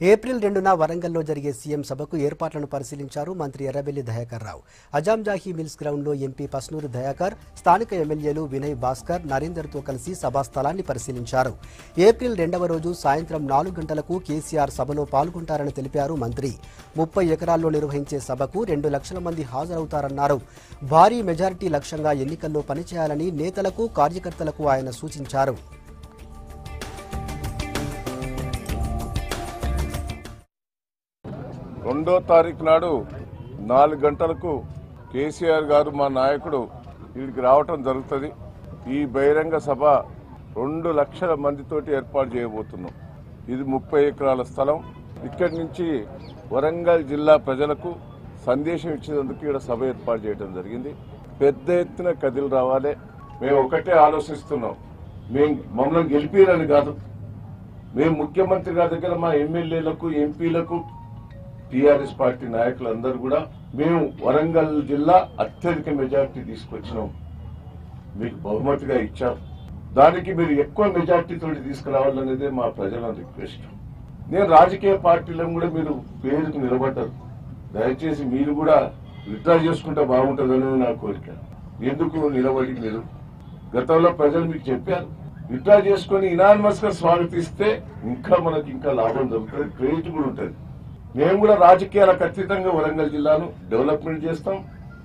April 2న వరంగల్లో జరిగే CM సభకు ఏర్పాట్లను పరిశీలించారు మంత్రి ఎర్రబెల్లి దయాకర్ రావు. అజాంజాహీ మిల్స్ గ్రౌండ్లో ఎంపీ పస్నూరు దయాకర్, స్థానిక ఎమ్మెల్యేలు వినయ్ భాస్కర్, నరేందర్తో కలిసి సభా స్థలాన్ని పరిశీలించారు. ఏప్రిల్ 2వ రోజు సాయంత్రం 4 గంటలకు కేసీఆర్ సభలో పాల్గొంటారని తెలిపారు మంత్రి. 30 ఎకరాల్లో నిర్వహించే సభకు 2 లక్షల మంది హాజరవుతారన్నారు. భారీ మెజారిటీ లక్ష్యంగా ఎన్నికల్లో పనిచేయాలని నేతలకు, కార్యకర్తలకు ఆయన సూచించారు. రెండో తారీఖు నాడు 4 గంటలకు కేసీఆర్ గారు మా నాయకుడు ఇక్కడికి రావటం జరుగుతుంది. ఈ బహిరంగ సభ 2 లక్షల మందితోటి ఏర్పాటు చేయబోతున్నాం. ఇది 30 ఎకరాల స్థలం. ఇక్కడి నుంచి వరంగల్ జిల్లా ప్రజలకు సందేశం ఇచ్చేందుకు ఇక్కడ సభ ఏర్పాటు చేయడం జరిగింది. పెద్ద ఎత్తున కదిలి రావాలి. మేము ఒకటే ఆలోచిస్తున్నాం, మేము మమ్మల్ని గెలిపిరని కాదు, మేము ముఖ్యమంత్రి గారి దగ్గర మా ఎమ్మెల్యేలకు, ఎంపీలకు, టీఆర్ఎస్ పార్టీ నాయకులందరూ కూడా మేము వరంగల్ జిల్లా అత్యధిక మెజార్టీ తీసుకొచ్చినాం, మీకు బహుమతిగా ఇచ్చాం, దానికి మీరు ఎక్కువ మెజార్టీతో తీసుకురావాలనేదే మా ప్రజల రిక్వెస్ట్. నేను రాజకీయ పార్టీలను కూడా మీరు పేరుకు నిలబడ్డారు, దయచేసి మీరు కూడా విత్డ్రా చేసుకుంటే బాగుంటుందని నా కోరిక. ఎందుకు నిలబడి మీరు గతంలో ప్రజలు మీకు చెప్పారు, విత్డ్రా చేసుకుని ఇనానిమస్ గా స్వాగతిస్తే ఇంకా మనకి ఇంకా లాభం జరుగుతుంది, క్రెడిట్ కూడా ఉంటుంది. మేము కూడా రాజకీయాలకు అతీతంగా వరంగల్ జిల్లాను డెవలప్మెంట్ చేస్తాం.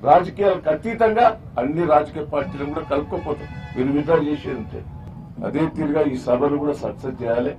రాజకీయాలకు అతీతంగా అన్ని రాజకీయ పార్టీలను కూడా కలుపుకోపోతాం. మీరు విత్డ్రా చేసేది ఉంటే అదే తీరుగా ఈ సభను కూడా సక్సెస్ చేయాలి.